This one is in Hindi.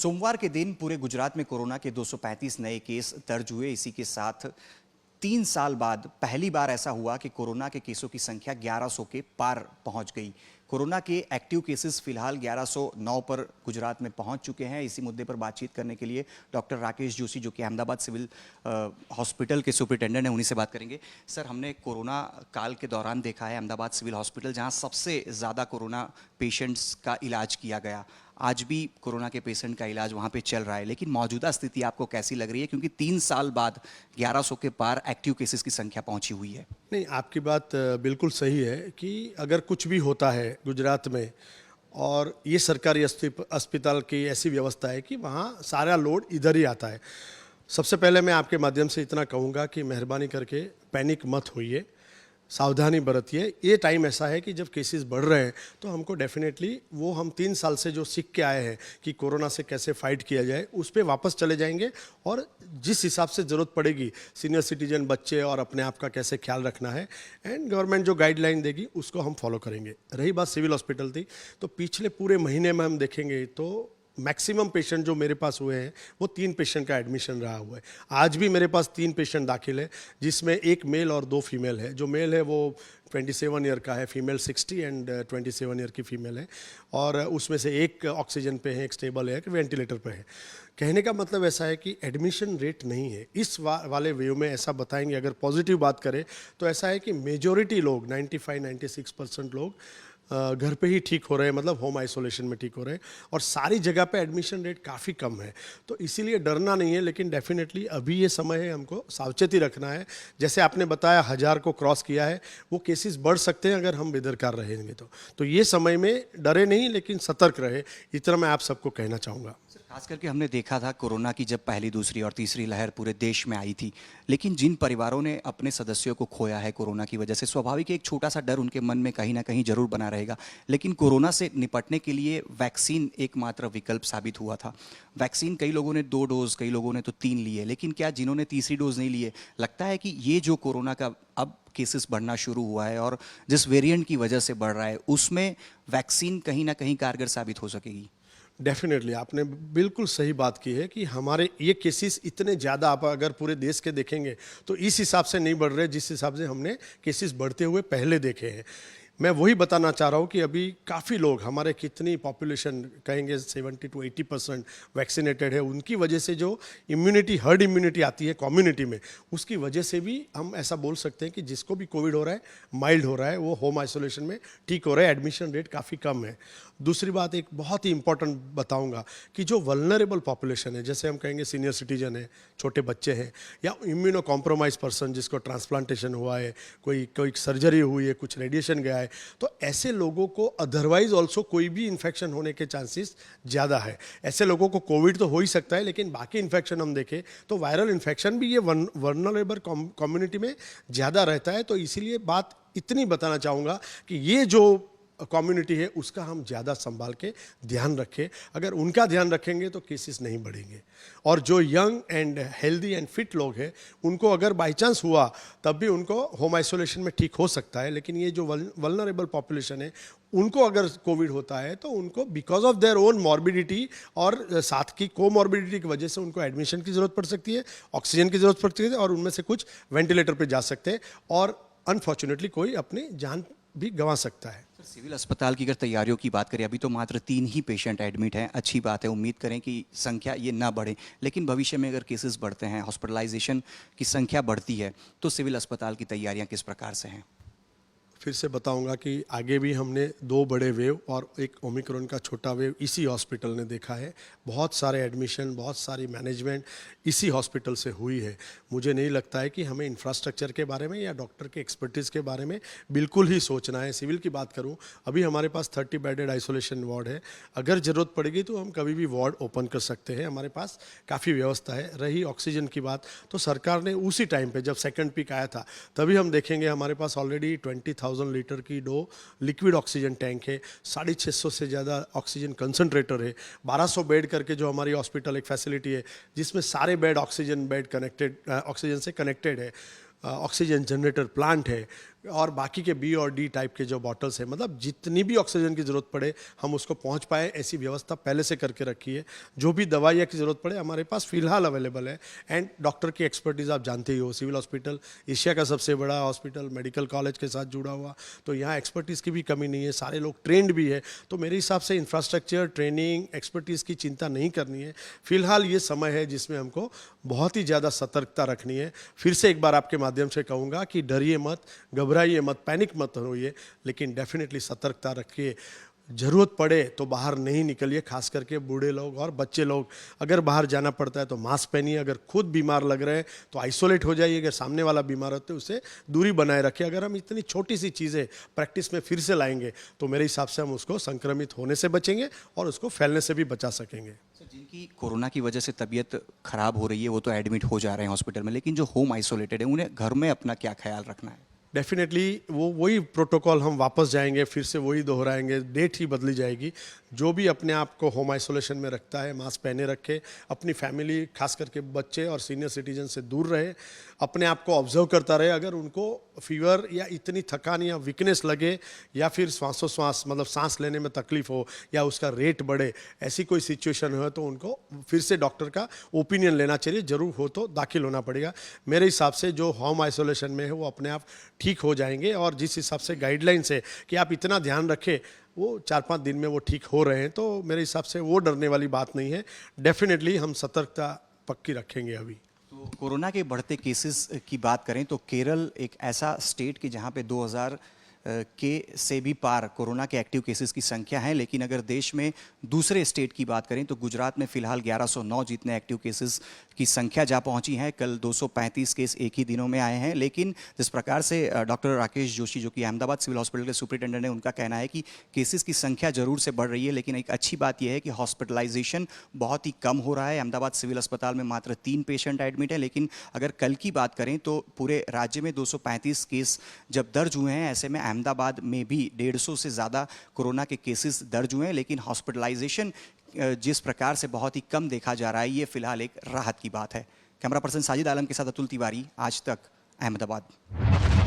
सोमवार के दिन पूरे गुजरात में कोरोना के 235 नए केस दर्ज हुए। इसी के साथ 3 साल बाद पहली बार ऐसा हुआ कि कोरोना के केसों की संख्या 1100 के पार पहुंच गई। कोरोना के एक्टिव केसेस फिलहाल 1109 पर गुजरात में पहुंच चुके हैं। इसी मुद्दे पर बातचीत करने के लिए डॉक्टर राकेश जोशी, जो कि अहमदाबाद सिविल हॉस्पिटल के सुपरिटेंडेंट हैं, उन्हीं से बात करेंगे। सर, हमने कोरोना काल के दौरान देखा है अहमदाबाद सिविल हॉस्पिटल, जहां सबसे ज़्यादा कोरोना पेशेंट्स का इलाज किया गया। आज भी कोरोना के पेशेंट का इलाज वहाँ पे चल रहा है, लेकिन मौजूदा स्थिति आपको कैसी लग रही है? क्योंकि 3 साल बाद 1100 के पार एक्टिव केसेस की संख्या पहुंची हुई है। नहीं, आपकी बात बिल्कुल सही है कि अगर कुछ भी होता है गुजरात में और ये सरकारी अस्पताल की ऐसी व्यवस्था है कि वहाँ सारा लोड इधर ही आता है। सबसे पहले मैं आपके माध्यम से इतना कहूँगा कि मेहरबानी करके पैनिक मत होइए, सावधानी बरतिए। ये टाइम ऐसा है कि जब केसेस बढ़ रहे हैं तो हमको डेफिनेटली वो हम 3 साल से जो सीख के आए हैं कि कोरोना से कैसे फाइट किया जाए, उस पर वापस चले जाएंगे और जिस हिसाब से ज़रूरत पड़ेगी, सीनियर सिटीजन, बच्चे और अपने आप का कैसे ख्याल रखना है, एंड गवर्नमेंट जो गाइडलाइन देगी उसको हम फॉलो करेंगे। रही बात सिविल हॉस्पिटल थी, तो पिछले पूरे महीने में हम देखेंगे तो मैक्सिमम पेशेंट जो मेरे पास हुए हैं वो 3 पेशेंट का एडमिशन रहा हुआ है। आज भी मेरे पास 3 पेशेंट दाखिल है, जिसमें एक मेल और 2 फीमेल है। जो मेल है वो 27 ईयर का है, फीमेल 60 एंड 27 ईयर की फीमेल है, और उसमें से एक ऑक्सीजन पे है, एक स्टेबल है, एक वेंटिलेटर पे है। कहने का मतलब ऐसा है कि एडमिशन रेट नहीं है। इस वाले वेव में ऐसा बताएंगे, अगर पॉजिटिव बात करें तो ऐसा है कि मेजॉरिटी लोग 95-96% लोग घर पे ही ठीक हो रहे हैं, मतलब होम आइसोलेशन में ठीक हो रहे हैं, और सारी जगह पे एडमिशन रेट काफ़ी कम है। तो इसीलिए डरना नहीं है, लेकिन डेफिनेटली अभी ये समय है, हमको सावचेती रखना है। जैसे आपने बताया 1000 को क्रॉस किया है, वो केसेस बढ़ सकते हैं अगर हम बेदरकार रहेंगे तो ये समय में डरे नहीं, लेकिन सतर्क रहे, इतना मैं आप सबको कहना चाहूँगा। खास करके हमने देखा था कोरोना की जब पहली, दूसरी और तीसरी लहर पूरे देश में आई थी, लेकिन जिन परिवारों ने अपने सदस्यों को खोया है कोरोना की वजह से, स्वाभाविक एक छोटा सा डर उनके मन में कहीं ना कहीं जरूर बना रहेगा। लेकिन कोरोना से निपटने के लिए वैक्सीन एकमात्र विकल्प साबित हुआ था। वैक्सीन कई लोगों ने 2 डोज, कई लोगों ने तो 3 लिए, लेकिन क्या जिन्होंने तीसरी डोज नहीं लिए, लगता है कि ये जो कोरोना का अब केसेस बढ़ना शुरू हुआ है और जिस वेरिएंट की वजह से बढ़ रहा है, उसमें वैक्सीन कहीं ना कहीं कारगर साबित हो सकेगी? डेफिनेटली आपने बिल्कुल सही बात की है कि हमारे ये केसेस इतने ज़्यादा, आप अगर पूरे देश के देखेंगे तो इस हिसाब से नहीं बढ़ रहे जिस हिसाब से हमने केसेस बढ़ते हुए पहले देखे हैं। मैं वही बताना चाह रहा हूँ कि अभी काफ़ी लोग, हमारे कितनी पॉपुलेशन कहेंगे 70 to 80% वैक्सीनेटेड है, उनकी वजह से जो इम्यूनिटी, हर्ड इम्यूनिटी आती है कम्युनिटी में, उसकी वजह से भी हम ऐसा बोल सकते हैं कि जिसको भी कोविड हो रहा है, माइल्ड हो रहा है, वो होम आइसोलेशन में ठीक हो रहा है। एडमिशन रेट काफ़ी कम है। दूसरी बात एक बहुत ही इंपॉर्टेंट बताऊंगा कि जो वल्नरेबल पॉपुलेशन है, जैसे हम कहेंगे सीनियर सिटीजन है, छोटे बच्चे हैं, या इम्यूनो कॉम्प्रोमाइज पर्सन जिसको ट्रांसप्लांटेशन हुआ है, कोई सर्जरी हुई है, कुछ रेडिएशन गया है, तो ऐसे लोगों को अदरवाइज ऑल्सो कोई भी इन्फेक्शन होने के चांसेस ज़्यादा है। ऐसे लोगों को कोविड तो हो ही सकता है, लेकिन बाकी इन्फेक्शन हम देखें तो वायरल इन्फेक्शन भी ये वल्नरेबल कम्युनिटी में ज़्यादा रहता है। तो इसीलिए बात इतनी बताना चाहूँगा कि ये जो कम्युनिटी है उसका हम ज़्यादा संभाल के ध्यान रखें। अगर उनका ध्यान रखेंगे तो केसेस नहीं बढ़ेंगे। और जो young and healthy and fit लोग हैं, उनको अगर बाई चांस हुआ तब भी उनको होम आइसोलेशन में ठीक हो सकता है। लेकिन ये जो वल्नरेबल पॉपुलेशन है, उनको अगर कोविड होता है तो उनको because of their own morbidity और साथ की कोमॉर्बिडिटी की वजह से उनको एडमिशन की ज़रूरत पड़ सकती है, ऑक्सीजन की ज़रूरत पड़ती है, और उनमें से कुछ वेंटिलेटर पर जा सकते हैं, और अनफॉर्चुनेटली कोई अपनी जान भी गंवा सकता है। सिविल अस्पताल की अगर तैयारियों की बात करें, अभी तो मात्र 3 ही पेशेंट एडमिट हैं। अच्छी बात है, उम्मीद करें कि संख्या ये ना बढ़े, लेकिन भविष्य में अगर केसेस बढ़ते हैं, हॉस्पिटलाइजेशन की संख्या बढ़ती है, तो सिविल अस्पताल की तैयारियां किस प्रकार से हैं? फिर से बताऊंगा कि आगे भी हमने 2 बड़े वेव और एक ओमिक्रॉन का छोटा वेव इसी हॉस्पिटल ने देखा है। बहुत सारे एडमिशन, बहुत सारी मैनेजमेंट इसी हॉस्पिटल से हुई है। मुझे नहीं लगता है कि हमें इंफ्रास्ट्रक्चर के बारे में या डॉक्टर के एक्सपर्टीज़ के बारे में बिल्कुल ही सोचना है। सिविल की बात करूं, अभी हमारे पास 30 बेडेड आइसोलेशन वार्ड है। अगर ज़रूरत पड़ेगी तो हम कभी भी वार्ड ओपन कर सकते हैं, हमारे पास काफ़ी व्यवस्था है। रही ऑक्सीजन की बात, तो सरकार ने उसी टाइम पर जब सेकेंड पीक आया था तभी हम देखेंगे हमारे पास ऑलरेडी 20,000 लीटर की 2 लिक्विड ऑक्सीजन टैंक है, 650 से ज़्यादा ऑक्सीजन कंसंट्रेटर है, 1200 बेड करके जो हमारी हॉस्पिटल एक फैसिलिटी है जिसमें सारे बेड ऑक्सीजन से कनेक्टेड है, ऑक्सीजन जनरेटर प्लांट है, और बाकी के बी और डी टाइप के जो बॉटल्स है, मतलब जितनी भी ऑक्सीजन की ज़रूरत पड़े हम उसको पहुंच पाए, ऐसी व्यवस्था पहले से करके रखी है। जो भी दवाइयाँ की ज़रूरत पड़े हमारे पास फ़िलहाल अवेलेबल है। एंड डॉक्टर की एक्सपर्टीज़ आप जानते ही हो, सिविल हॉस्पिटल एशिया का सबसे बड़ा हॉस्पिटल, मेडिकल कॉलेज के साथ जुड़ा हुआ, तो यहाँ एक्सपर्टीज़ की भी कमी नहीं है, सारे लोग ट्रेंड भी है। तो मेरे हिसाब से इंफ्रास्ट्रक्चर, ट्रेनिंग, एक्सपर्टीज़ की चिंता नहीं करनी है। फिलहाल ये समय है जिसमें हमको बहुत ही ज़्यादा सतर्कता रखनी है। फिर से एक बार आपके माध्यम से कहूँगा कि डरिए मत, घबराइए मत, पैनिक मत होइए, लेकिन डेफिनेटली सतर्कता रखिए। ज़रूरत पड़े तो बाहर नहीं निकलिए, खास करके बूढ़े लोग और बच्चे लोग। अगर बाहर जाना पड़ता है तो मास्क पहनिए, अगर खुद बीमार लग रहे हैं तो आइसोलेट हो जाइए, अगर सामने वाला बीमार होते है उससे दूरी बनाए रखिए। अगर हम इतनी छोटी सी चीज़ें प्रैक्टिस में फिर से लाएंगे तो मेरे हिसाब से हम उसको संक्रमित होने से बचेंगे और उसको फैलने से भी बचा सकेंगे। जिनकी कोरोना की वजह से तबीयत खराब हो रही है वो तो एडमिट हो जा रहे हैं हॉस्पिटल में, लेकिन जो होम आइसोलेटेड है उन्हें घर में अपना क्या ख्याल रखना है? डेफिनेटली वो वही प्रोटोकॉल हम वापस जाएंगे, फिर से वही दोहराएंगे, डेट ही बदली जाएगी। जो भी अपने आप को होम आइसोलेशन में रखता है मास्क पहने रखे, अपनी फैमिली खास करके बच्चे और सीनियर सिटीजन से दूर रहे, अपने आप को ऑब्जर्व करता रहे। अगर उनको फीवर या इतनी थकान या वीकनेस लगे या फिर श्वासोश्वास मतलब सांस लेने में तकलीफ हो या उसका रेट बढ़े, ऐसी कोई सिचुएशन हो तो उनको फिर से डॉक्टर का ओपिनियन लेना चाहिए। जरूर हो तो दाखिल होना पड़ेगा। मेरे हिसाब से जो होम आइसोलेशन में है वो अपने आप ठीक हो जाएंगे, और जिस हिसाब से गाइडलाइंस है कि आप इतना ध्यान रखें, वो 4-5 दिन में वो ठीक हो रहे हैं, तो मेरे हिसाब से वो डरने वाली बात नहीं है। डेफिनेटली हम सतर्कता पक्की रखेंगे। अभी तो कोरोना के बढ़ते केसेस की बात करें तो केरल एक ऐसा स्टेट कि जहां पे 2000 के से भी पार कोरोना के एक्टिव केसेस की संख्या है, लेकिन अगर देश में दूसरे स्टेट की बात करें तो गुजरात में फिलहाल 1109 जितने एक्टिव केसेस की संख्या जा पहुंची है। कल 235 केस एक ही दिनों में आए हैं। लेकिन जिस प्रकार से डॉक्टर राकेश जोशी जो कि अहमदाबाद सिविल हॉस्पिटल के सुपरिटेंडेंट हैं, उनका कहना है कि केसेस की संख्या जरूर से बढ़ रही है, लेकिन एक अच्छी बात यह है कि हॉस्पिटलाइजेशन बहुत ही कम हो रहा है। अहमदाबाद सिविल अस्पताल में मात्र 3 पेशेंट एडमिट है। लेकिन अगर कल की बात करें तो पूरे राज्य में 235 केस जब दर्ज हुए हैं, ऐसे में अहमदाबाद में भी 150 से ज़्यादा कोरोना के केसेस दर्ज हुए हैं, लेकिन हॉस्पिटलाइजेशन जिस प्रकार से बहुत ही कम देखा जा रहा है, ये फिलहाल एक राहत की बात है। कैमरा पर्सन साजिद आलम के साथ अतुल तिवारी, आज तक, अहमदाबाद।